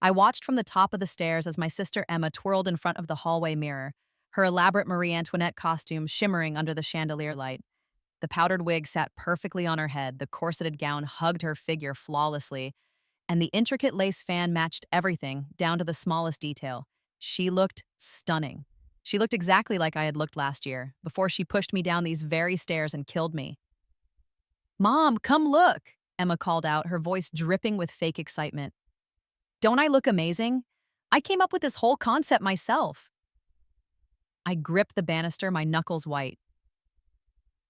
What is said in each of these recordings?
I watched from the top of the stairs as my sister Emma twirled in front of the hallway mirror, her elaborate Marie Antoinette costume shimmering under the chandelier light. The powdered wig sat perfectly on her head, the corseted gown hugged her figure flawlessly, and the intricate lace fan matched everything, down to the smallest detail. She looked stunning. She looked exactly like I had looked last year, before she pushed me down these very stairs and killed me. "Mom, come look!" Emma called out, her voice dripping with fake excitement. "Don't I look amazing? I came up with this whole concept myself." I gripped the banister, my knuckles white.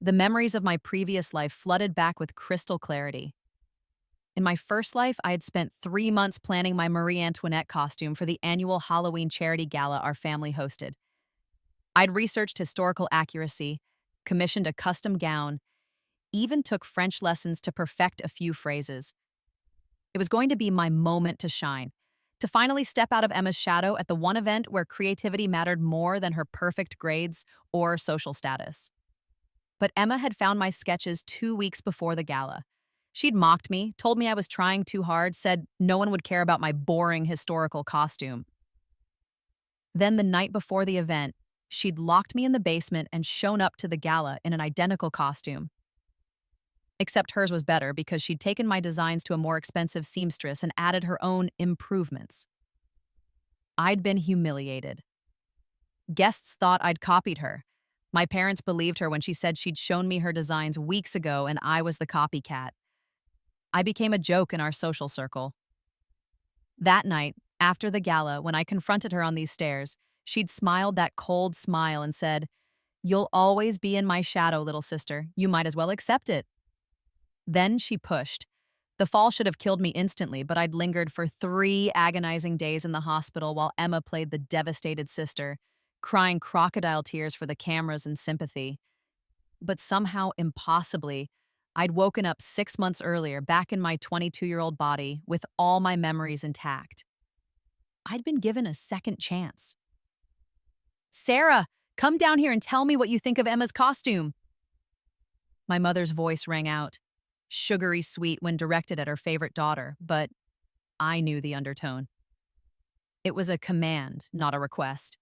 The memories of my previous life flooded back with crystal clarity. In my first life, I had spent 3 months planning my Marie Antoinette costume for the annual Halloween charity gala our family hosted. I'd researched historical accuracy, commissioned a custom gown, even took French lessons to perfect a few phrases. It was going to be my moment to shine, to finally step out of Emma's shadow at the one event where creativity mattered more than her perfect grades or social status. But Emma had found my sketches 2 weeks before the gala. She'd mocked me, told me I was trying too hard, said no one would care about my boring historical costume. Then the night before the event, she'd locked me in the basement and shown up to the gala in an identical costume. Except hers was better because she'd taken my designs to a more expensive seamstress and added her own improvements. I'd been humiliated. Guests thought I'd copied her. My parents believed her when she said she'd shown me her designs weeks ago and I was the copycat. I became a joke in our social circle. That night, after the gala, when I confronted her on these stairs, she'd smiled that cold smile and said, "You'll always be in my shadow, little sister. You might as well accept it." Then she pushed. The fall should have killed me instantly, but I'd lingered for 3 agonizing days in the hospital while Emma played the devastated sister, crying crocodile tears for the cameras and sympathy. But somehow, impossibly, I'd woken up 6 months earlier, back in my 22-year-old body, with all my memories intact. I'd been given a second chance. "Sarah, come down here and tell me what you think of Emma's costume." My mother's voice rang out, sugary sweet when directed at her favorite daughter, but I knew the undertone. It was a command, not a request.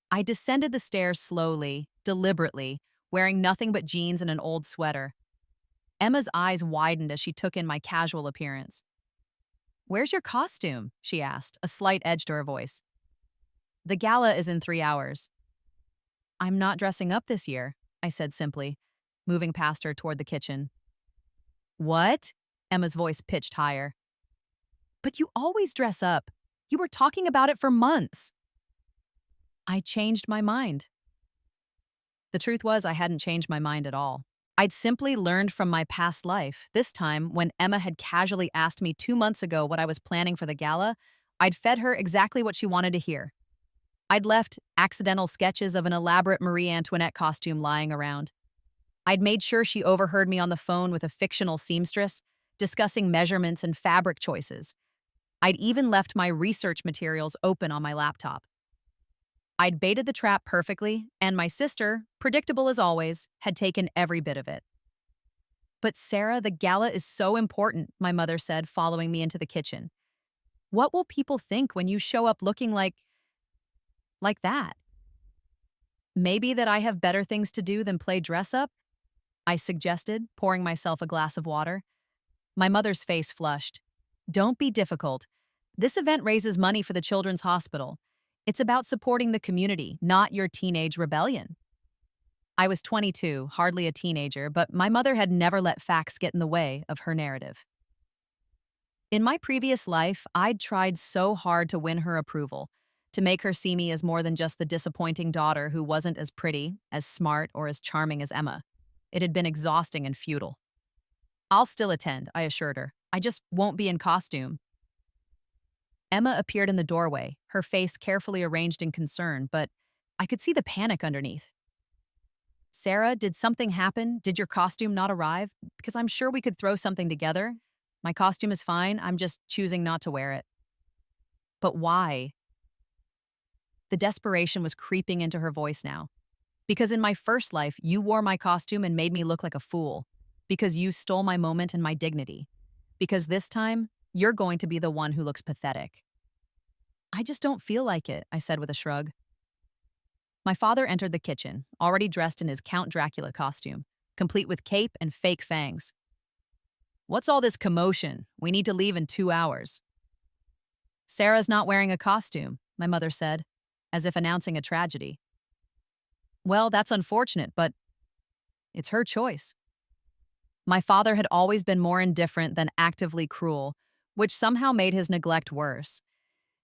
I descended the stairs slowly, deliberately, wearing nothing but jeans and an old sweater. Emma's eyes widened as she took in my casual appearance. "Where's your costume?" she asked, a slight edge to her voice. "The gala is in 3 hours." "I'm not dressing up this year," I said simply, moving past her toward the kitchen. "What?" Emma's voice pitched higher. "But you always dress up. You were talking about it for months." I changed my mind. The truth was, I hadn't changed my mind at all. I'd simply learned from my past life. This time, when Emma had casually asked me 2 months ago what I was planning for the gala, I'd fed her exactly what she wanted to hear. I'd left accidental sketches of an elaborate Marie Antoinette costume lying around. I'd made sure she overheard me on the phone with a fictional seamstress, discussing measurements and fabric choices. I'd even left my research materials open on my laptop. I'd baited the trap perfectly, and my sister, predictable as always, had taken every bit of it. "But Sarah, the gala is so important," my mother said, following me into the kitchen. "What will people think when you show up looking like that?" "Maybe that I have better things to do than play dress-up?" I suggested, pouring myself a glass of water. My mother's face flushed. "Don't be difficult. This event raises money for the Children's Hospital. It's about supporting the community, not your teenage rebellion." I was 22, hardly a teenager, but my mother had never let facts get in the way of her narrative. In my previous life, I'd tried so hard to win her approval, to make her see me as more than just the disappointing daughter who wasn't as pretty, as smart, or as charming as Emma. It had been exhausting and futile. "I'll still attend," I assured her. "I just won't be in costume." Emma appeared in the doorway, her face carefully arranged in concern, but I could see the panic underneath. "Sarah, did something happen? Did your costume not arrive? Because I'm sure we could throw something together. My costume is fine, I'm just choosing not to wear it." "But why?" The desperation was creeping into her voice now. "Because in my first life, you wore my costume and made me look like a fool. Because you stole my moment and my dignity. Because this time, You're going to be the one who looks pathetic." "I just don't feel like it," I said with a shrug. My father entered the kitchen, already dressed in his Count Dracula costume, complete with cape and fake fangs. "What's all this commotion? We need to leave in 2 hours." "Sarah's not wearing a costume," my mother said, as if announcing a tragedy. "Well, that's unfortunate, but it's her choice." My father had always been more indifferent than actively cruel, which somehow made his neglect worse.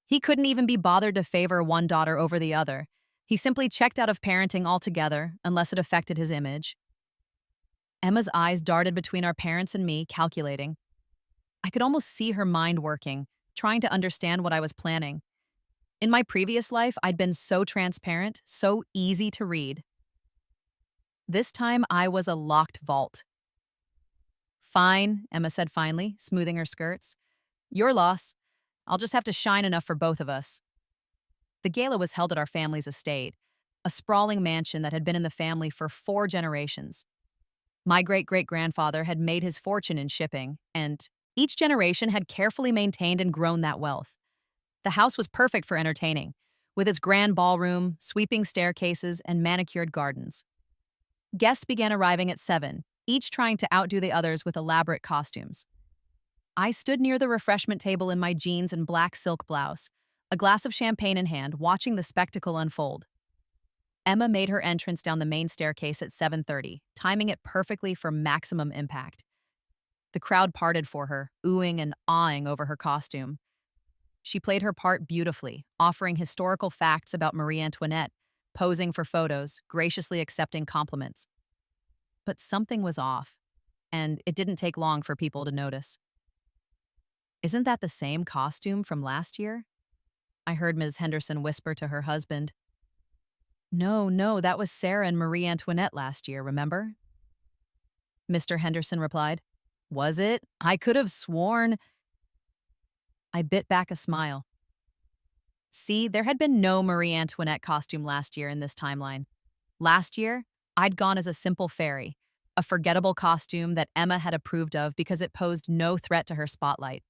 He couldn't even be bothered to favor one daughter over the other. He simply checked out of parenting altogether, unless it affected his image. Emma's eyes darted between our parents and me, calculating. I could almost see her mind working, trying to understand what I was planning. In my previous life, I'd been so transparent, so easy to read. This time, I was a locked vault. "Fine," Emma said finally, smoothing her skirts. "Your loss. I'll just have to shine enough for both of us." The gala was held at our family's estate, a sprawling mansion that had been in the family for 4 generations. My great-great-grandfather had made his fortune in shipping, and each generation had carefully maintained and grown that wealth. The house was perfect for entertaining, with its grand ballroom, sweeping staircases, and manicured gardens. Guests began arriving at 7, each trying to outdo the others with elaborate costumes. I stood near the refreshment table in my jeans and black silk blouse, a glass of champagne in hand, watching the spectacle unfold. Emma made her entrance down the main staircase at 7:30, timing it perfectly for maximum impact. The crowd parted for her, oohing and awing over her costume. She played her part beautifully, offering historical facts about Marie Antoinette, posing for photos, graciously accepting compliments. But something was off, and it didn't take long for people to notice. "Isn't that the same costume from last year?" I heard Ms. Henderson whisper to her husband. No, that was Sarah and Marie Antoinette last year, remember?" Mr. Henderson replied. "Was it? I could have sworn—" I bit back a smile. See, there had been no Marie Antoinette costume last year in this timeline. Last year, I'd gone as a simple fairy, a forgettable costume that Emma had approved of because it posed no threat to her spotlight.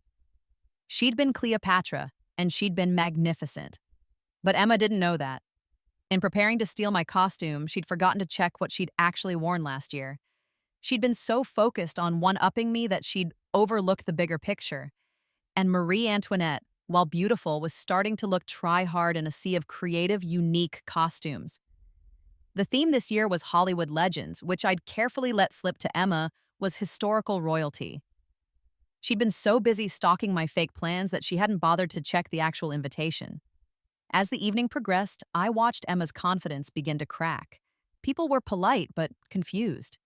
She'd been Cleopatra, and she'd been magnificent. But Emma didn't know that. In preparing to steal my costume, she'd forgotten to check what she'd actually worn last year. She'd been so focused on one-upping me that she'd overlooked the bigger picture. And Marie Antoinette, while beautiful, was starting to look try-hard in a sea of creative, unique costumes. The theme this year was Hollywood legends, which I'd carefully let slip to Emma was historical royalty. She'd been so busy stalking my fake plans that she hadn't bothered to check the actual invitation. As the evening progressed, I watched Emma's confidence begin to crack. People were polite but confused.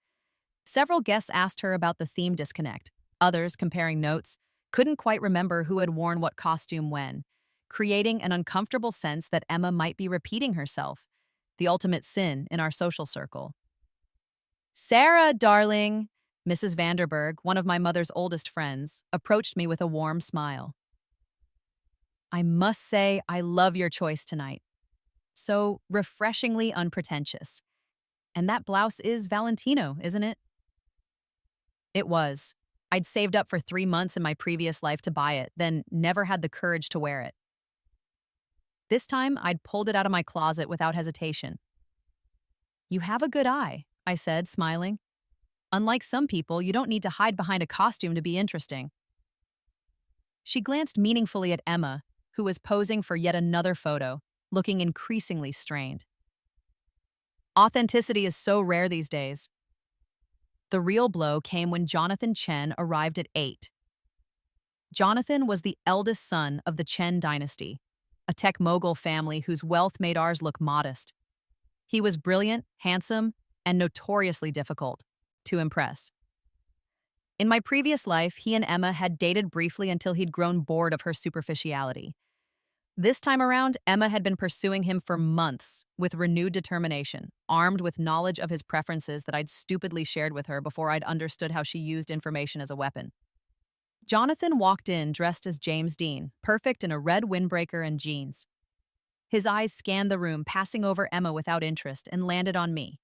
Several guests asked her about the theme disconnect. Others, comparing notes, couldn't quite remember who had worn what costume when, creating an uncomfortable sense that Emma might be repeating herself, the ultimate sin in our social circle. "Sarah, darling," Mrs. Vanderberg, one of my mother's oldest friends, approached me with a warm smile. "I must say I love your choice tonight. So refreshingly unpretentious. And that blouse is Valentino, isn't it?" It was. I'd saved up for 3 months in my previous life to buy it, then never had the courage to wear it. This time, I'd pulled it out of my closet without hesitation. "You have a good eye," I said, smiling. "Unlike some people, you don't need to hide behind a costume to be interesting." She glanced meaningfully at Emma, who was posing for yet another photo, looking increasingly strained. Authenticity is so rare these days. The real blow came when Jonathan Chen arrived at 8. Jonathan was the eldest son of the Chen dynasty, a tech mogul family whose wealth made ours look modest. He was brilliant, handsome, and notoriously difficult to impress. In my previous life, he and Emma had dated briefly until he'd grown bored of her superficiality. This time around, Emma had been pursuing him for months with renewed determination, armed with knowledge of his preferences that I'd stupidly shared with her before I'd understood how she used information as a weapon. Jonathan walked in dressed as James Dean, perfect in a red windbreaker and jeans. His eyes scanned the room, passing over Emma without interest, and landed on me.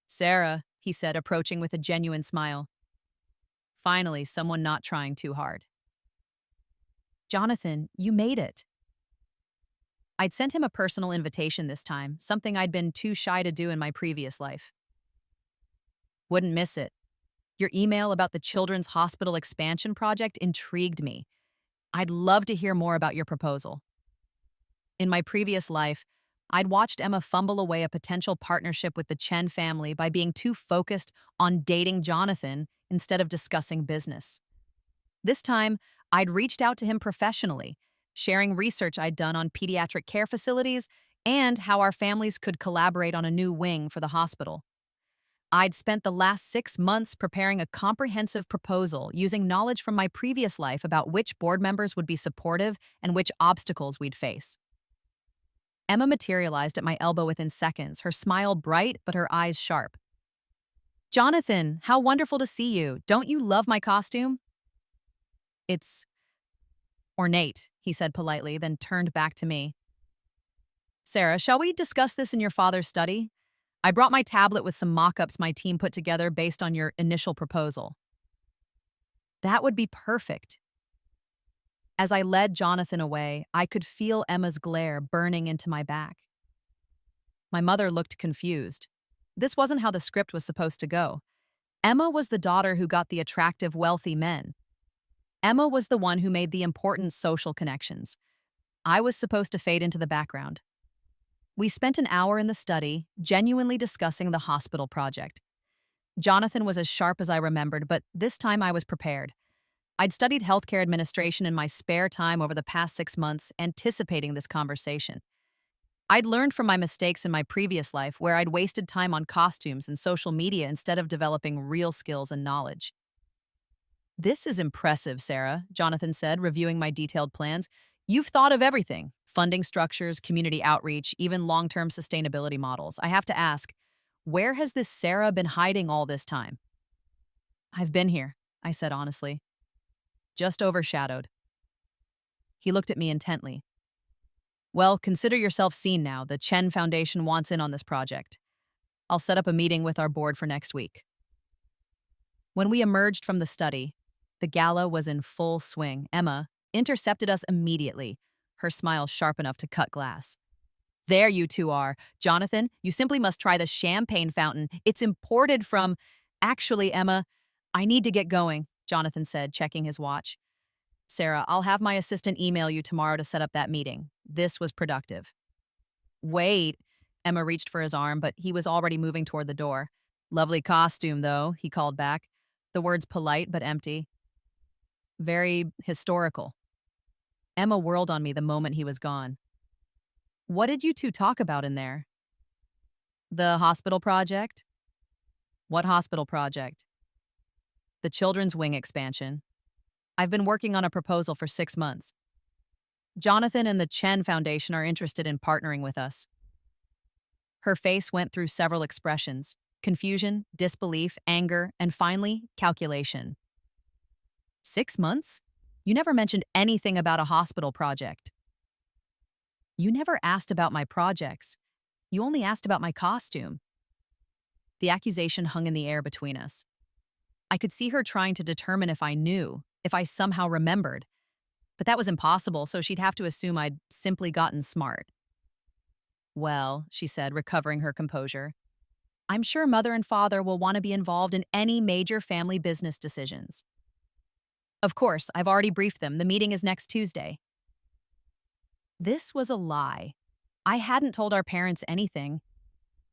"Sarah," he said, approaching with a genuine smile. Finally, someone not trying too hard. Jonathan, you made it. I'd sent him a personal invitation this time, something I'd been too shy to do in my previous life. Wouldn't miss it. Your email about the Children's Hospital expansion project intrigued me. I'd love to hear more about your proposal. In my previous life, I'd watched Emma fumble away a potential partnership with the Chen family by being too focused on dating Jonathan instead of discussing business. This time, I'd reached out to him professionally, sharing research I'd done on pediatric care facilities and how our families could collaborate on a new wing for the hospital. I'd spent the last 6 months preparing a comprehensive proposal using knowledge from my previous life about which board members would be supportive and which obstacles we'd face. Emma materialized at my elbow within seconds, her smile bright but her eyes sharp. Jonathan, how wonderful to see you. Don't you love my costume? It's ornate, he said politely, then turned back to me. Sarah, shall we discuss this in your father's study? I brought my tablet with some mock-ups my team put together based on your initial proposal. That would be perfect. As I led Jonathan away, I could feel Emma's glare burning into my back. My mother looked confused. This wasn't how the script was supposed to go. Emma was the daughter who got the attractive, wealthy men. Emma was the one who made the important social connections. I was supposed to fade into the background. We spent an hour in the study, genuinely discussing the hospital project. Jonathan was as sharp as I remembered, but this time I was prepared. I'd studied healthcare administration in my spare time over the past 6 months, anticipating this conversation. I'd learned from my mistakes in my previous life where I'd wasted time on costumes and social media instead of developing real skills and knowledge. This is impressive, Sarah, Jonathan said, reviewing my detailed plans. You've thought of everything. Funding structures, community outreach, even long-term sustainability models. I have to ask, where has this Sarah been hiding all this time? I've been here, I said honestly. Just overshadowed. He looked at me intently. Well, consider yourself seen now. The Chen Foundation wants in on this project. I'll set up a meeting with our board for next week. When we emerged from the study, the gala was in full swing. Emma intercepted us immediately, her smile sharp enough to cut glass. There you two are. Jonathan, you simply must try the champagne fountain. It's imported from… Actually, Emma, I need to get going, Jonathan said, checking his watch. Sarah, I'll have my assistant email you tomorrow to set up that meeting. This was productive. Wait, Emma reached for his arm, but he was already moving toward the door. Lovely costume, though, he called back. The words polite but empty. Very historical. Emma whirled on me the moment he was gone. What did you two talk about in there? The hospital project? What hospital project? The children's wing expansion. I've been working on a proposal for 6 months. Jonathan and the Chen Foundation are interested in partnering with us. Her face went through several expressions: confusion, disbelief, anger, and finally, calculation. 6 months? You never mentioned anything about a hospital project. You never asked about my projects. You only asked about my costume. The accusation hung in the air between us. I could see her trying to determine if I knew, if I somehow remembered. But that was impossible, so she'd have to assume I'd simply gotten smart. Well, she said, recovering her composure, I'm sure Mother and Father will want to be involved in any major family business decisions. Of course, I've already briefed them. The meeting is next Tuesday. This was a lie. I hadn't told our parents anything,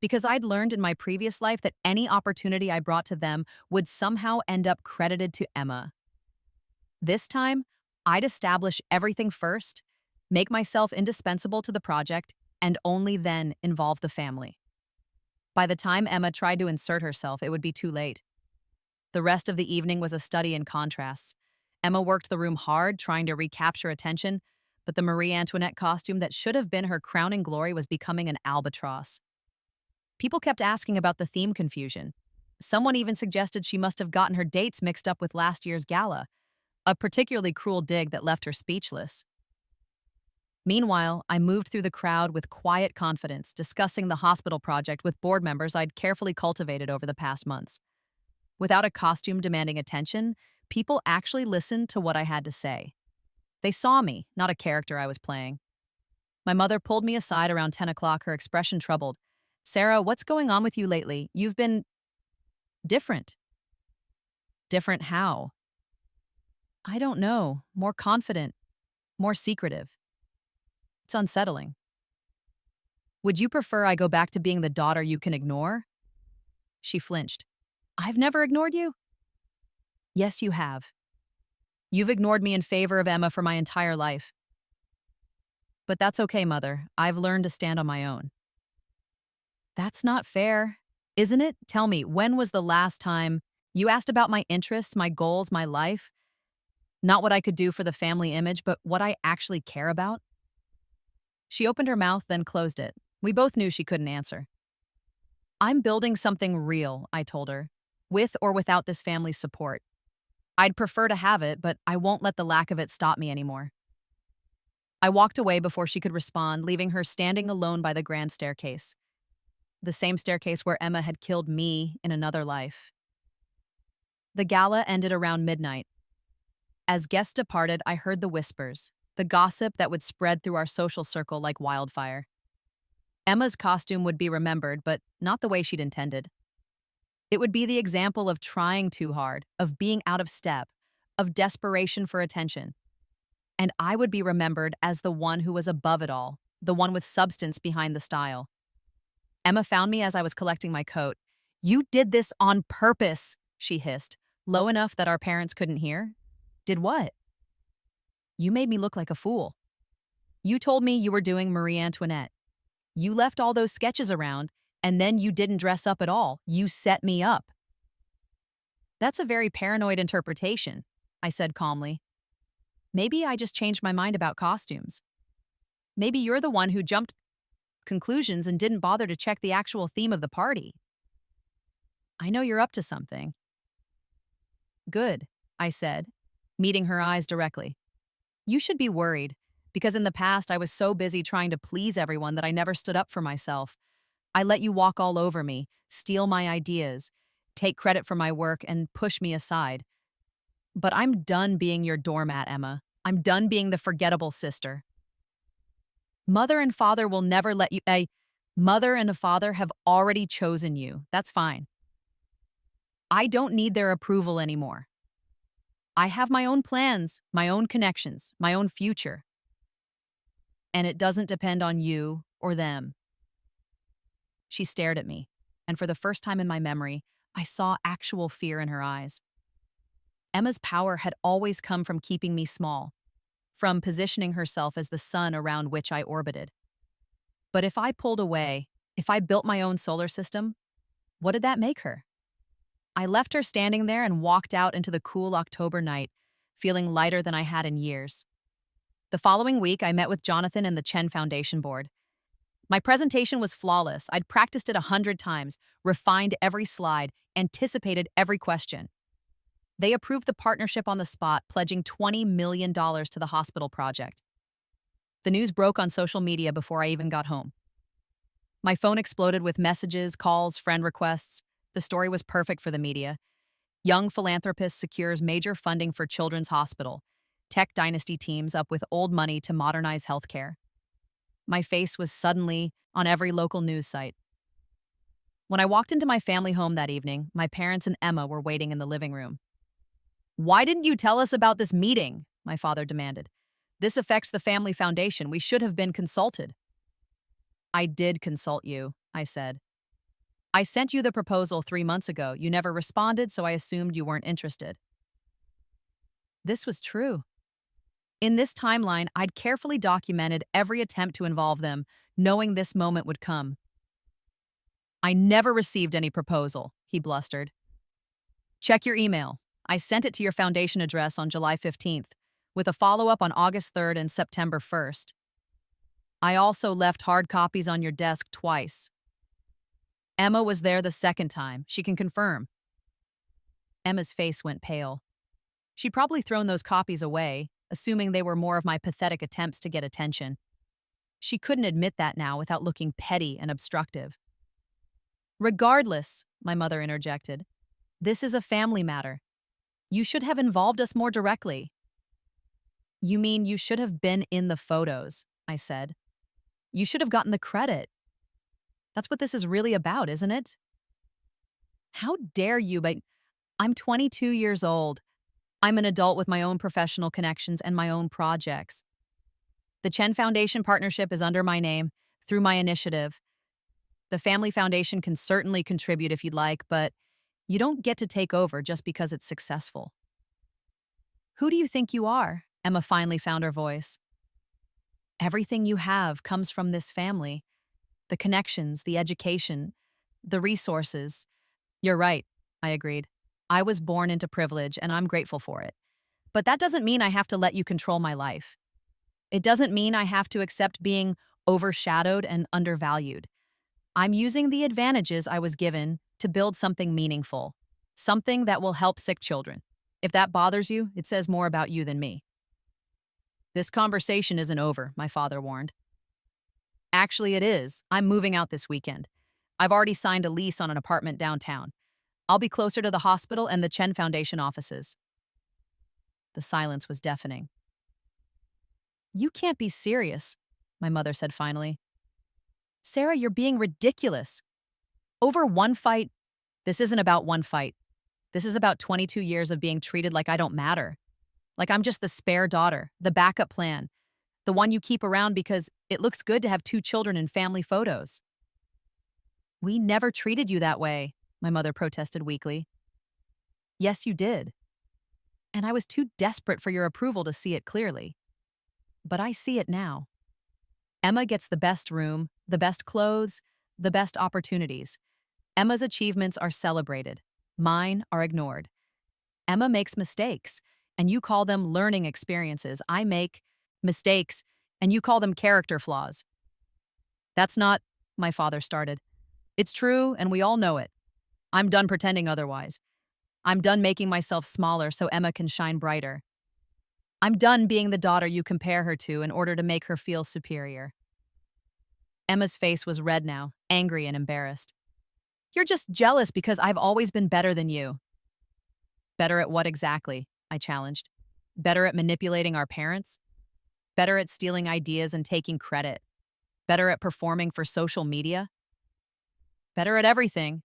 because I'd learned in my previous life that any opportunity I brought to them would somehow end up credited to Emma. This time, I'd establish everything first, make myself indispensable to the project, and only then involve the family. By the time Emma tried to insert herself, it would be too late. The rest of the evening was a study in contrasts. Emma worked the room hard, trying to recapture attention, but the Marie Antoinette costume that should have been her crowning glory was becoming an albatross. People kept asking about the theme confusion. Someone even suggested she must have gotten her dates mixed up with last year's gala, a particularly cruel dig that left her speechless. Meanwhile, I moved through the crowd with quiet confidence, discussing the hospital project with board members I'd carefully cultivated over the past months. Without a costume demanding attention, people actually listened to what I had to say. They saw me, not a character I was playing. My mother pulled me aside around 10 o'clock, her expression troubled. Sarah, what's going on with you lately? You've been different. Different how? I don't know. More confident, more secretive. It's unsettling. Would you prefer I go back to being the daughter you can ignore? She flinched. I've never ignored you? Yes, you have. You've ignored me in favor of Emma for my entire life. But that's okay, Mother. I've learned to stand on my own. That's not fair, isn't it? Tell me, when was the last time you asked about my interests, my goals, my life? Not what I could do for the family image, but what I actually care about? She opened her mouth, then closed it. We both knew she couldn't answer. I'm building something real, I told her, with or without this family's support. I'd prefer to have it, but I won't let the lack of it stop me anymore. I walked away before she could respond, leaving her standing alone by the grand staircase. The same staircase where Emma had killed me in another life. The gala ended around midnight. As guests departed, I heard the whispers, the gossip that would spread through our social circle like wildfire. Emma's costume would be remembered, but not the way she'd intended. It would be the example of trying too hard, of being out of step, of desperation for attention. And I would be remembered as the one who was above it all, the one with substance behind the style. Emma found me as I was collecting my coat. You did this on purpose, she hissed, low enough that our parents couldn't hear. Did what? You made me look like a fool. You told me you were doing Marie Antoinette. You left all those sketches around, and then you didn't dress up at all. You set me up. That's a very paranoid interpretation, I said calmly. Maybe I just changed my mind about costumes. Maybe you're the one who jumped conclusions and didn't bother to check the actual theme of the party. I know you're up to something. Good, I said, meeting her eyes directly. You should be worried, because in the past I was so busy trying to please everyone that I never stood up for myself. I let you walk all over me, steal my ideas, take credit for my work, and push me aside. But I'm done being your doormat, Emma. I'm done being the forgettable sister. Mother and father will never let you. Mother and a father have already chosen you. That's fine. I don't need their approval anymore. I have my own plans, my own connections, my own future. And it doesn't depend on you or them. She stared at me, and for the first time in my memory, I saw actual fear in her eyes. Emma's power had always come from keeping me small, from positioning herself as the sun around which I orbited. But if I pulled away, if I built my own solar system, what did that make her? I left her standing there and walked out into the cool October night, feeling lighter than I had in years. The following week, I met with Jonathan and the Chen Foundation Board. My presentation was flawless. I'd practiced it 100 times, refined every slide, anticipated every question. They approved the partnership on the spot, pledging $20 million to the hospital project. The news broke on social media before I even got home. My phone exploded with messages, calls, friend requests. The story was perfect for the media. Young philanthropist secures major funding for Children's Hospital. Tech dynasty teams up with old money to modernize healthcare. My face was suddenly on every local news site. When I walked into my family home that evening, my parents and Emma were waiting in the living room. Why didn't you tell us about this meeting? My father demanded. This affects the family foundation. We should have been consulted. I did consult you, I said. I sent you the proposal 3 months ago. You never responded, so I assumed you weren't interested. This was true. In this timeline, I'd carefully documented every attempt to involve them, knowing this moment would come. I never received any proposal, he blustered. Check your email. I sent it to your foundation address on July 15th, with a follow-up on August 3rd and September 1st. I also left hard copies on your desk twice. Emma was there the second time. She can confirm. Emma's face went pale. She'd probably thrown those copies away, assuming they were more of my pathetic attempts to get attention. She couldn't admit that now without looking petty and obstructive. Regardless, my mother interjected, this is a family matter. You should have involved us more directly. You mean you should have been in the photos, I said. You should have gotten the credit. That's what this is really about, isn't it? How dare you, but I'm 22 years old. I'm an adult with my own professional connections and my own projects. The Chen Foundation partnership is under my name, through my initiative. The Family Foundation can certainly contribute if you'd like, but you don't get to take over just because it's successful. Who do you think you are? Emma finally found her voice. Everything you have comes from this family. The connections, the education, the resources. You're right, I agreed. I was born into privilege, and I'm grateful for it. But that doesn't mean I have to let you control my life. It doesn't mean I have to accept being overshadowed and undervalued. I'm using the advantages I was given to build something meaningful, something that will help sick children. If that bothers you, it says more about you than me. This conversation isn't over, my father warned. Actually, it is. I'm moving out this weekend. I've already signed a lease on an apartment downtown. I'll be closer to the hospital and the Chen Foundation offices. The silence was deafening. You can't be serious, my mother said finally. Sarah, you're being ridiculous. Over one fight? This isn't about one fight. This is about 22 years of being treated like I don't matter. Like I'm just the spare daughter, the backup plan, the one you keep around because it looks good to have 2 children in family photos. We never treated you that way, my mother protested weakly. Yes, you did. And I was too desperate for your approval to see it clearly. But I see it now. Emma gets the best room, the best clothes, the best opportunities. Emma's achievements are celebrated. Mine are ignored. Emma makes mistakes, and you call them learning experiences. I make mistakes, and you call them character flaws. That's not, my father started. It's true, and we all know it. I'm done pretending otherwise. I'm done making myself smaller so Emma can shine brighter. I'm done being the daughter you compare her to in order to make her feel superior. Emma's face was red now, angry and embarrassed. You're just jealous because I've always been better than you. Better at what exactly? I challenged. Better at manipulating our parents? Better at stealing ideas and taking credit? Better at performing for social media? Better at everything.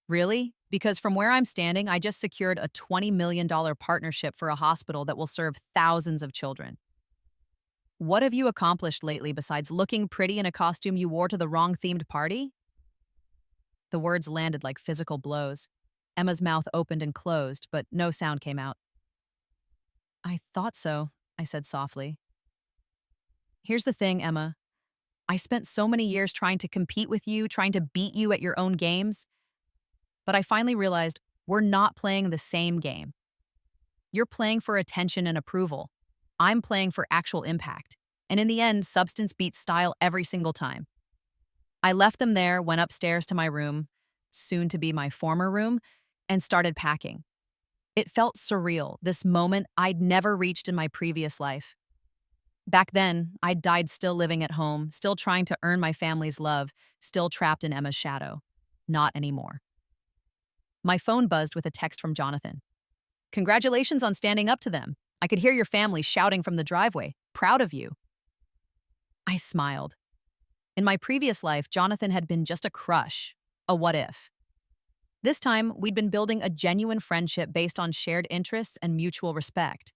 Really? Because from where I'm standing, I just secured a $20 million partnership for a hospital that will serve thousands of children. What have you accomplished lately besides looking pretty in a costume you wore to the wrong themed party? The words landed like physical blows. Emma's mouth opened and closed, but no sound came out. I thought so, I said softly. Here's the thing, Emma. I spent so many years trying to compete with you, trying to beat you at your own games. But I finally realized we're not playing the same game. You're playing for attention and approval. I'm playing for actual impact. And in the end, substance beats style every single time. I left them there, went upstairs to my room, soon to be my former room, and started packing. It felt surreal, this moment I'd never reached in my previous life. Back then, I'd died still living at home, still trying to earn my family's love, still trapped in Emma's shadow. Not anymore. My phone buzzed with a text from Jonathan. Congratulations on standing up to them. I could hear your family shouting from the driveway. Proud of you. I smiled. In my previous life, Jonathan had been just a crush, a what if. This time, we'd been building a genuine friendship based on shared interests and mutual respect.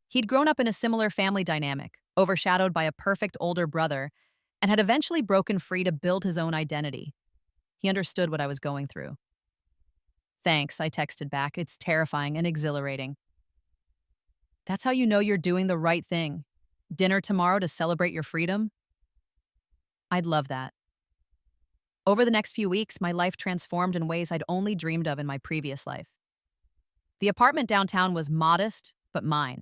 He'd grown up in a similar family dynamic, overshadowed by a perfect older brother, and had eventually broken free to build his own identity. He understood what I was going through. Thanks, I texted back. It's terrifying and exhilarating. That's how you know you're doing the right thing. Dinner tomorrow to celebrate your freedom? I'd love that. Over the next few weeks, my life transformed in ways I'd only dreamed of in my previous life. The apartment downtown was modest, but mine,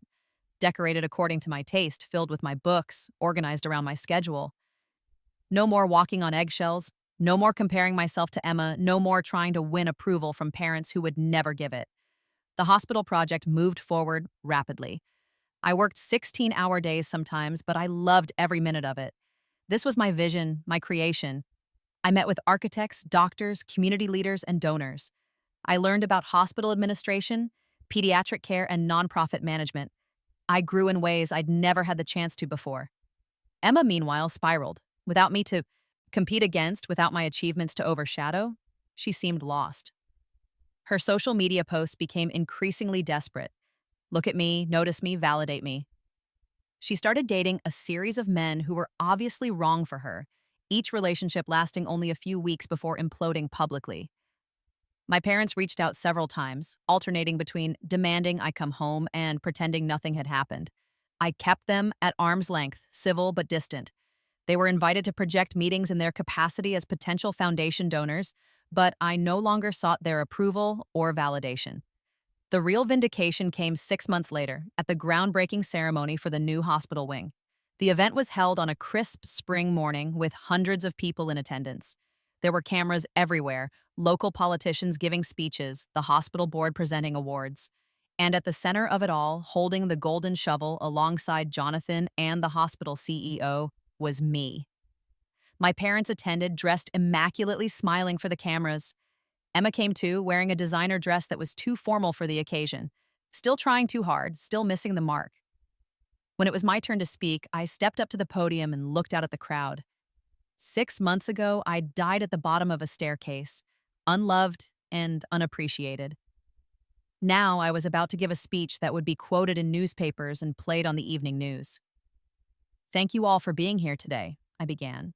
decorated according to my taste, filled with my books, organized around my schedule. No more walking on eggshells, no more comparing myself to Emma, no more trying to win approval from parents who would never give it. The hospital project moved forward rapidly. I worked 16-hour days sometimes, but I loved every minute of it. This was my vision, my creation. I met with architects, doctors, community leaders, and donors. I learned about hospital administration, pediatric care, and nonprofit management. I grew in ways I'd never had the chance to before. Emma, meanwhile, spiraled. Without me to compete against, without my achievements to overshadow, she seemed lost. Her social media posts became increasingly desperate. Look at me, notice me, validate me. She started dating a series of men who were obviously wrong for her, each relationship lasting only a few weeks before imploding publicly. My parents reached out several times, alternating between demanding I come home and pretending nothing had happened. I kept them at arm's length, civil but distant. They were invited to project meetings in their capacity as potential foundation donors, but I no longer sought their approval or validation. The real vindication came 6 months later, at the groundbreaking ceremony for the new hospital wing. The event was held on a crisp spring morning with hundreds of people in attendance. There were cameras everywhere, local politicians giving speeches, the hospital board presenting awards. And at the center of it all, holding the golden shovel alongside Jonathan and the hospital CEO, was me. My parents attended, dressed immaculately, smiling for the cameras. Emma came too, wearing a designer dress that was too formal for the occasion. Still trying too hard, still missing the mark. When it was my turn to speak, I stepped up to the podium and looked out at the crowd. 6 months ago, I died at the bottom of a staircase, unloved and unappreciated. Now I was about to give a speech that would be quoted in newspapers and played on the evening news. Thank you all for being here today, I began.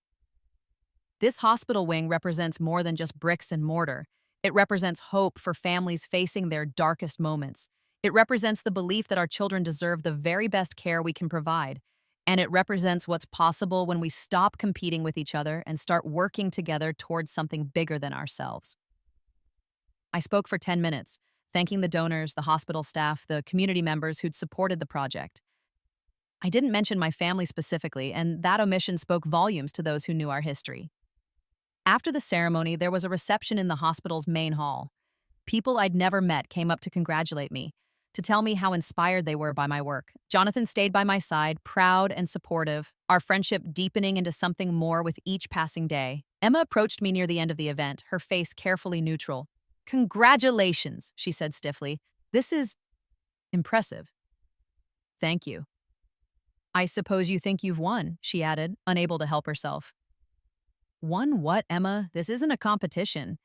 This hospital wing represents more than just bricks and mortar. It represents hope for families facing their darkest moments. It represents the belief that our children deserve the very best care we can provide. And it represents what's possible when we stop competing with each other and start working together towards something bigger than ourselves. I spoke for 10 minutes, thanking the donors, the hospital staff, the community members who'd supported the project. I didn't mention my family specifically, and that omission spoke volumes to those who knew our history. After the ceremony, there was a reception in the hospital's main hall. People I'd never met came up to congratulate me, to tell me how inspired they were by my work. Jonathan stayed by my side, proud and supportive, our friendship deepening into something more with each passing day. Emma approached me near the end of the event, her face carefully neutral. "Congratulations," she said stiffly. "This is impressive." "Thank you." "I suppose you think you've won," she added, unable to help herself. "Won what, Emma? This isn't a competition."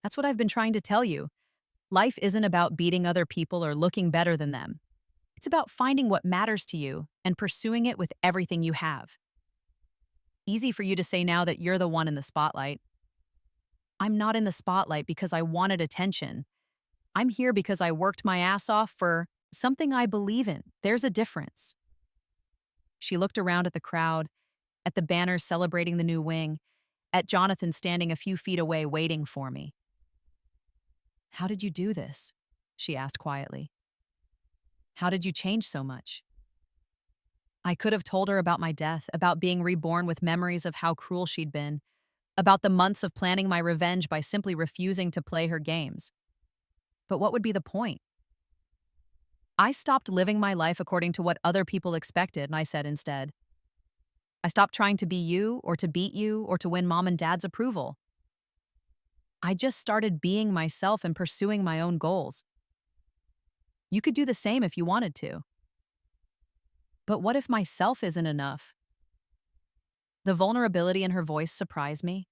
"That's what I've been trying to tell you. Life isn't about beating other people or looking better than them. It's about finding what matters to you and pursuing it with everything you have." Easy for you to say now that you're the one in the spotlight. I'm not in the spotlight because I wanted attention. I'm here because I worked my ass off for something I believe in. There's a difference. She looked around at the crowd, at the banners celebrating the new wing, at Jonathan standing a few feet away waiting for me. "How did you do this?" she asked quietly. "How did you change so much?" I could have told her about my death, about being reborn with memories of how cruel she'd been, about the months of planning my revenge by simply refusing to play her games. But what would be the point? I stopped living my life according to what other people expected, and I said instead, I stopped trying to be you or to beat you or to win mom and dad's approval. I just started being myself and pursuing my own goals. You could do the same if you wanted to. But what if myself isn't enough? The vulnerability in her voice surprised me.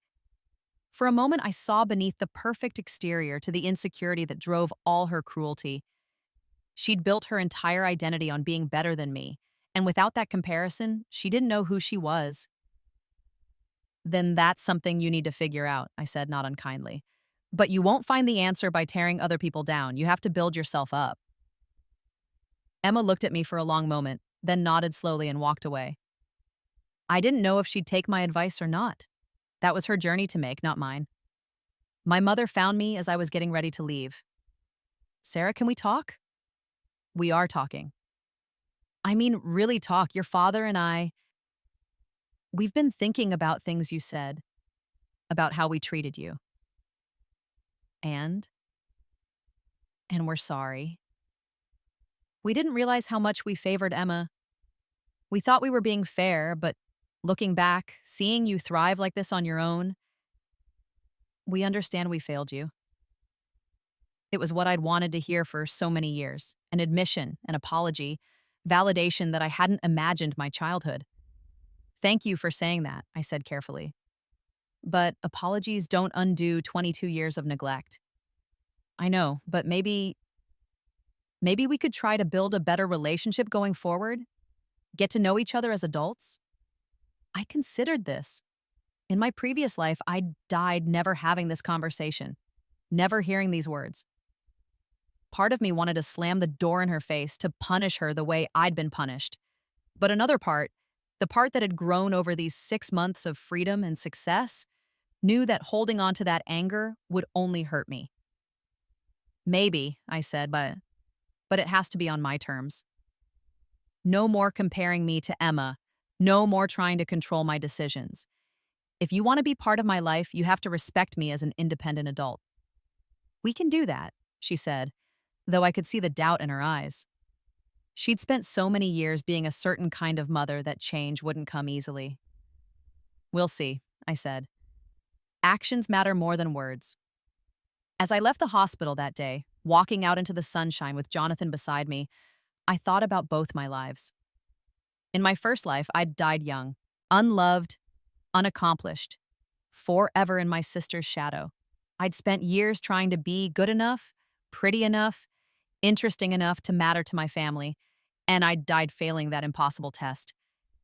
For a moment, I saw beneath the perfect exterior to the insecurity that drove all her cruelty. She'd built her entire identity on being better than me, and without that comparison, she didn't know who she was. "Then that's something you need to figure out," I said, not unkindly. "But you won't find the answer by tearing other people down. You have to build yourself up." Emma looked at me for a long moment, then nodded slowly and walked away. I didn't know if she'd take my advice or not. That was her journey to make, not mine. My mother found me as I was getting ready to leave. "Sarah, can we talk?" "We are talking." "I mean, really talk. Your father and I, we've been thinking about things you said, about how we treated you. And? And we're sorry. We didn't realize how much we favored Emma. We thought we were being fair, but looking back, seeing you thrive like this on your own, we understand we failed you." It was what I'd wanted to hear for so many years, an admission, an apology, validation that I hadn't imagined my childhood. Thank you for saying that, I said carefully. But apologies don't undo 22 years of neglect. I know, but maybe we could try to build a better relationship going forward? Get to know each other as adults? I considered this. In my previous life, I died never having this conversation, never hearing these words. Part of me wanted to slam the door in her face to punish her the way I'd been punished. But another part, the part that had grown over these 6 months of freedom and success, knew that holding on to that anger would only hurt me. Maybe, I said, but it has to be on my terms. No more comparing me to Emma. No more trying to control my decisions. If you want to be part of my life, you have to respect me as an independent adult. We can do that, she said, though I could see the doubt in her eyes. She'd spent so many years being a certain kind of mother that change wouldn't come easily. We'll see, I said. Actions matter more than words. As I left the hospital that day, walking out into the sunshine with Jonathan beside me, I thought about both my lives. In my first life, I'd died young, unloved, unaccomplished, forever in my sister's shadow. I'd spent years trying to be good enough, pretty enough, interesting enough to matter to my family, and I'd died failing that impossible test.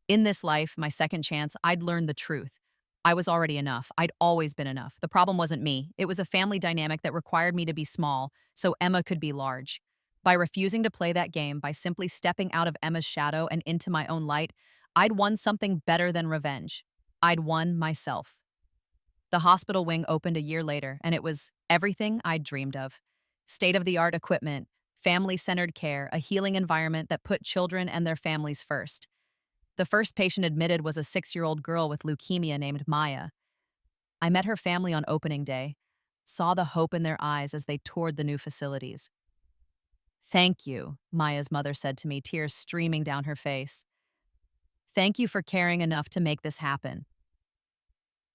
In this life, my second chance, I'd learned the truth. I was already enough. I'd always been enough. The problem wasn't me. It was a family dynamic that required me to be small so Emma could be large. By refusing to play that game, by simply stepping out of Emma's shadow and into my own light, I'd won something better than revenge. I'd won myself. The hospital wing opened a year later, and it was everything I'd dreamed of. State-of-the-art equipment, family-centered care, a healing environment that put children and their families first. The first patient admitted was a 6-year-old girl with leukemia named Maya. I met her family on opening day, saw the hope in their eyes as they toured the new facilities. "Thank you," Maya's mother said to me, tears streaming down her face. "Thank you for caring enough to make this happen."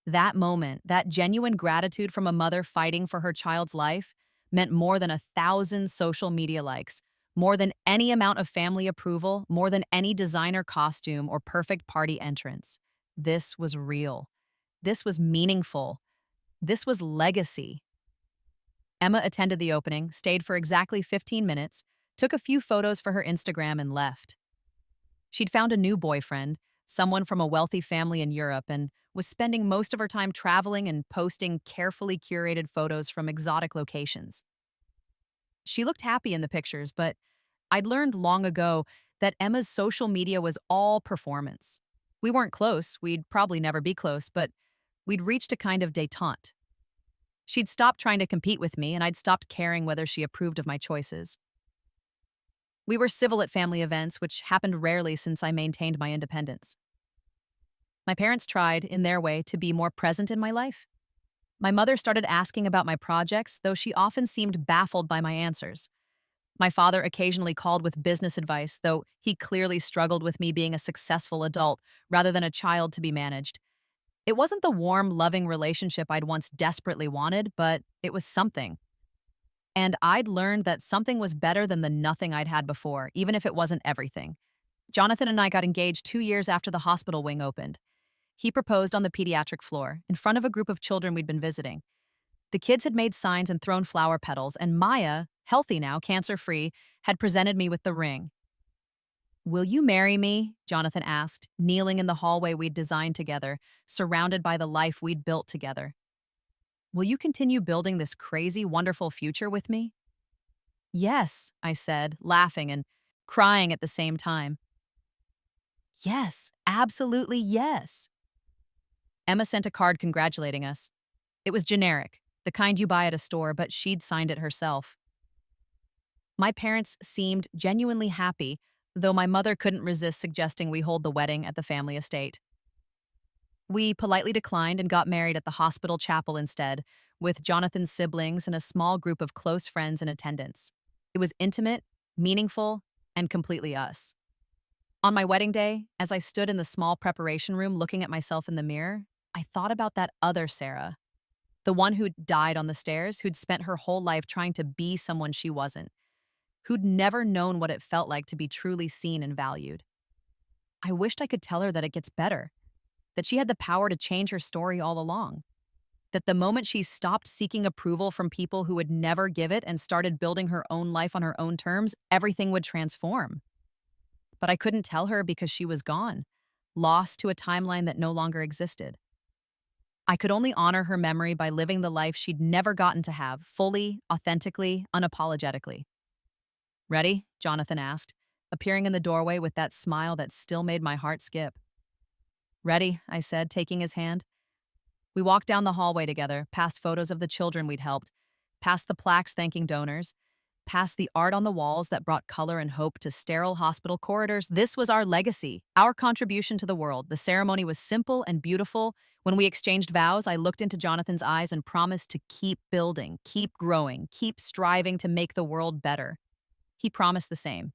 That moment, that genuine gratitude from a mother fighting for her child's life, meant more than 1,000 social media likes, more than any amount of family approval, more than any designer costume or perfect party entrance. This was real. This was meaningful. This was legacy. Emma attended the opening, stayed for exactly 15 minutes, took a few photos for her Instagram, and left. She'd found a new boyfriend, someone from a wealthy family in Europe, and was spending most of her time traveling and posting carefully curated photos from exotic locations. She looked happy in the pictures, but I'd learned long ago that Emma's social media was all performance. We weren't close, we'd probably never be close, but we'd reached a kind of détente. She'd stopped trying to compete with me, and I'd stopped caring whether she approved of my choices. We were civil at family events, which happened rarely since I maintained my independence. My parents tried, in their way, to be more present in my life. My mother started asking about my projects, though she often seemed baffled by my answers. My father occasionally called with business advice, though he clearly struggled with me being a successful adult rather than a child to be managed. It wasn't the warm, loving relationship I'd once desperately wanted, but it was something. And I'd learned that something was better than the nothing I'd had before, even if it wasn't everything. Jonathan and I got engaged 2 years after the hospital wing opened. He proposed on the pediatric floor, in front of a group of children we'd been visiting. The kids had made signs and thrown flower petals, and Maya, healthy now, cancer-free, had presented me with the ring. "Will you marry me?" Jonathan asked, kneeling in the hallway we'd designed together, surrounded by the life we'd built together. "Will you continue building this crazy, wonderful future with me?" "Yes," I said, laughing and crying at the same time. "Yes, absolutely yes." Emma sent a card congratulating us. It was generic, the kind you buy at a store, but she'd signed it herself. My parents seemed genuinely happy, though my mother couldn't resist suggesting we hold the wedding at the family estate. We politely declined and got married at the hospital chapel instead, with Jonathan's siblings and a small group of close friends in attendance. It was intimate, meaningful, and completely us. On my wedding day, as I stood in the small preparation room looking at myself in the mirror, I thought about that other Sarah, the one who'd died on the stairs, who'd spent her whole life trying to be someone she wasn't, who'd never known what it felt like to be truly seen and valued. I wished I could tell her that it gets better, that she had the power to change her story all along, that the moment she stopped seeking approval from people who would never give it and started building her own life on her own terms, everything would transform. But I couldn't tell her because she was gone, lost to a timeline that no longer existed. I could only honor her memory by living the life she'd never gotten to have, fully, authentically, unapologetically. "Ready?" Jonathan asked, appearing in the doorway with that smile that still made my heart skip. "Ready," I said, taking his hand. We walked down the hallway together, past photos of the children we'd helped, past the plaques thanking donors, past the art on the walls that brought color and hope to sterile hospital corridors. This was our legacy, our contribution to the world. The ceremony was simple and beautiful. When we exchanged vows, I looked into Jonathan's eyes and promised to keep building, keep growing, keep striving to make the world better. He promised the same.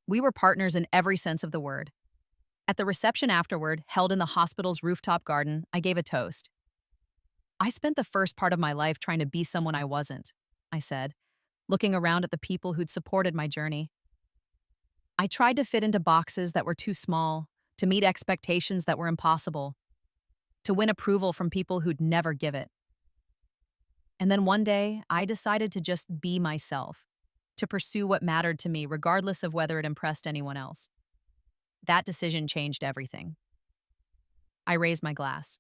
We were partners in every sense of the word. At the reception afterward, held in the hospital's rooftop garden, I gave a toast. "I spent the first part of my life trying to be someone I wasn't," I said, looking around at the people who'd supported my journey. "I tried to fit into boxes that were too small, to meet expectations that were impossible, to win approval from people who'd never give it. And then one day, I decided to just be myself, to pursue what mattered to me, regardless of whether it impressed anyone else. That decision changed everything." I raised my glass.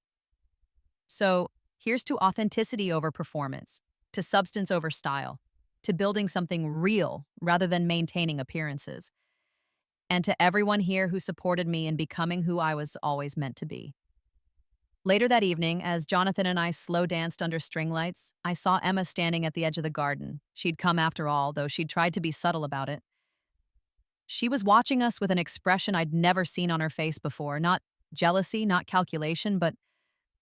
So, here's to authenticity over performance, to substance over style, to building something real rather than maintaining appearances, and to everyone here who supported me in becoming who I was always meant to be. Later that evening, as Jonathan and I slow danced under string lights, I saw Emma standing at the edge of the garden. She'd come after all, though she'd tried to be subtle about it. She was watching us with an expression I'd never seen on her face before, not jealousy, not calculation, but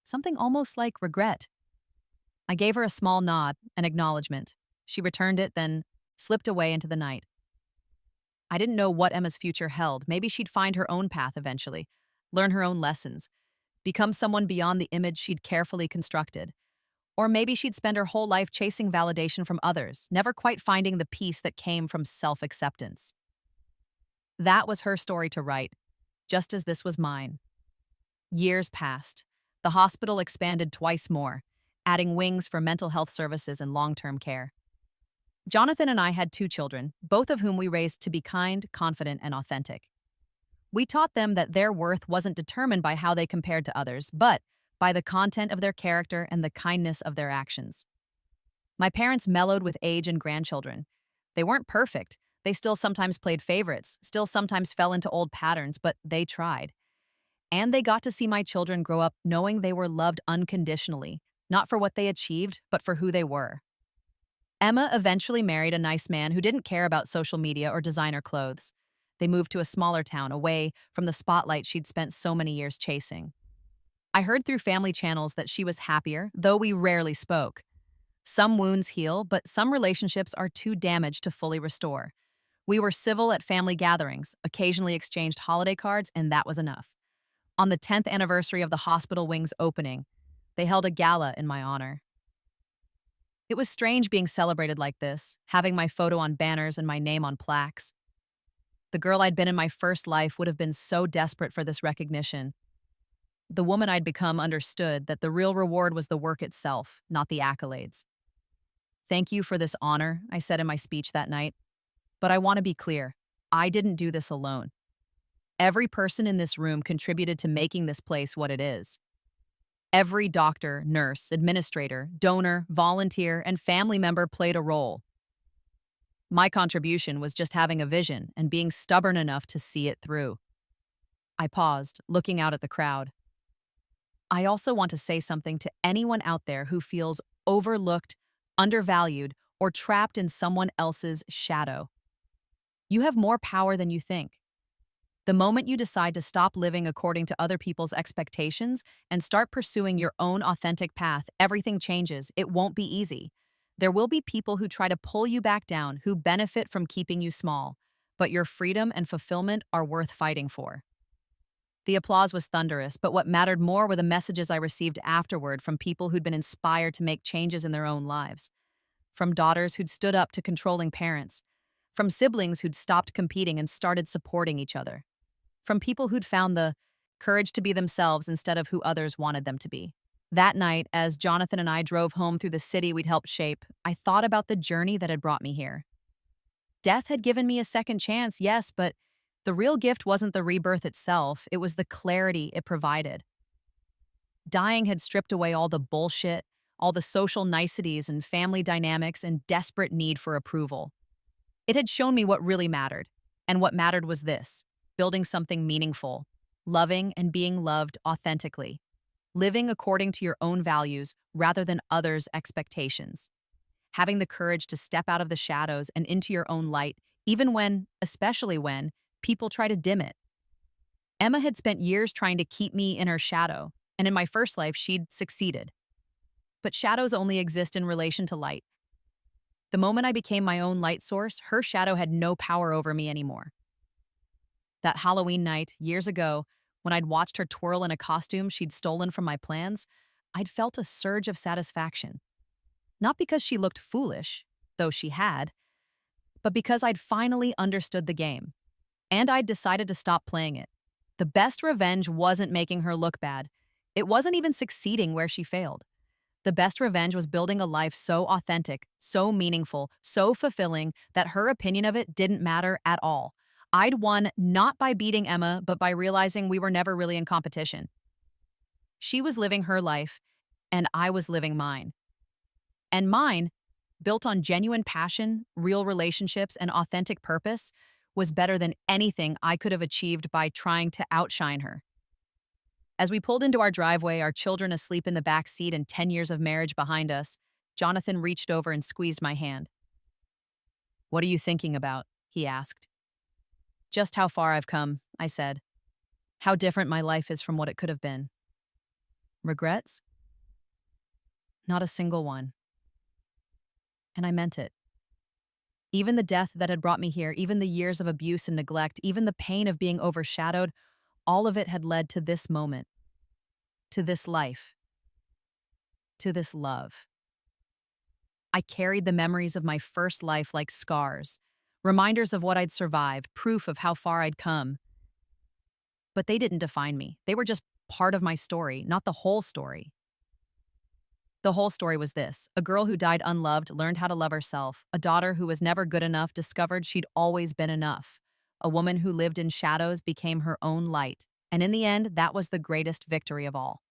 something almost like regret. I gave her a small nod, an acknowledgement. She returned it, then slipped away into the night. I didn't know what Emma's future held. Maybe she'd find her own path eventually, learn her own lessons, become someone beyond the image she'd carefully constructed. Or maybe she'd spend her whole life chasing validation from others, never quite finding the peace that came from self-acceptance. That was her story to write, just as this was mine. Years passed. The hospital expanded twice more, adding wings for mental health services and long-term care. Jonathan and I had 2 children, both of whom we raised to be kind, confident, and authentic. We taught them that their worth wasn't determined by how they compared to others, but by the content of their character and the kindness of their actions. My parents mellowed with age and grandchildren. They weren't perfect. They still sometimes played favorites, still sometimes fell into old patterns, but they tried. And they got to see my children grow up knowing they were loved unconditionally, not for what they achieved, but for who they were. Emma eventually married a nice man who didn't care about social media or designer clothes. They moved to a smaller town, away from the spotlight she'd spent so many years chasing. I heard through family channels that she was happier, though we rarely spoke. Some wounds heal, but some relationships are too damaged to fully restore. We were civil at family gatherings, occasionally exchanged holiday cards, and that was enough. On the 10th anniversary of the hospital wing's opening, they held a gala in my honor. It was strange being celebrated like this, having my photo on banners and my name on plaques. The girl I'd been in my first life would have been so desperate for this recognition. The woman I'd become understood that the real reward was the work itself, not the accolades. "Thank you for this honor," I said in my speech that night. But I want to be clear, I didn't do this alone. Every person in this room contributed to making this place what it is. Every doctor, nurse, administrator, donor, volunteer, and family member played a role. My contribution was just having a vision and being stubborn enough to see it through. I paused, looking out at the crowd. I also want to say something to anyone out there who feels overlooked, undervalued, or trapped in someone else's shadow. You have more power than you think. The moment you decide to stop living according to other people's expectations and start pursuing your own authentic path, everything changes. It won't be easy. There will be people who try to pull you back down, who benefit from keeping you small, but your freedom and fulfillment are worth fighting for. The applause was thunderous, but what mattered more were the messages I received afterward from people who'd been inspired to make changes in their own lives. From daughters who'd stood up to controlling parents, From siblings who'd stopped competing and started supporting each other. From people who'd found the courage to be themselves instead of who others wanted them to be. That night, as Jonathan and I drove home through the city we'd helped shape, I thought about the journey that had brought me here. Death had given me a second chance, yes, but the real gift wasn't the rebirth itself, it was the clarity it provided. Dying had stripped away all the bullshit, all the social niceties and family dynamics and desperate need for approval. It had shown me what really mattered, and what mattered was this: building something meaningful, loving and being loved authentically, living according to your own values rather than others' expectations, having the courage to step out of the shadows and into your own light, even when, especially when, people try to dim it. Emma had spent years trying to keep me in her shadow, and in my first life, she'd succeeded. But shadows only exist in relation to light. The moment I became my own light source, her shadow had no power over me anymore. That Halloween night, years ago, when I'd watched her twirl in a costume she'd stolen from my plans, I'd felt a surge of satisfaction. Not because she looked foolish, though she had, but because I'd finally understood the game. And I'd decided to stop playing it. The best revenge wasn't making her look bad. It wasn't even succeeding where she failed. The best revenge was building a life so authentic, so meaningful, so fulfilling that her opinion of it didn't matter at all. I'd won not by beating Emma, but by realizing we were never really in competition. She was living her life, and I was living mine. And mine, built on genuine passion, real relationships, and authentic purpose, was better than anything I could have achieved by trying to outshine her. As we pulled into our driveway, our children asleep in the back seat and 10 years of marriage behind us, Jonathan reached over and squeezed my hand. "What are you thinking about?" he asked. "Just how far I've come," I said. "How different my life is from what it could have been." "Regrets?" "Not a single one." And I meant it. Even the death that had brought me here, even the years of abuse and neglect, even the pain of being overshadowed, all of it had led to this moment, to this life, to this love. I carried the memories of my first life like scars, reminders of what I'd survived, proof of how far I'd come. But they didn't define me. They were just part of my story, not the whole story. The whole story was this: a girl who died unloved learned how to love herself. A daughter who was never good enough discovered she'd always been enough. A woman who lived in shadows became her own light. And in the end, that was the greatest victory of all.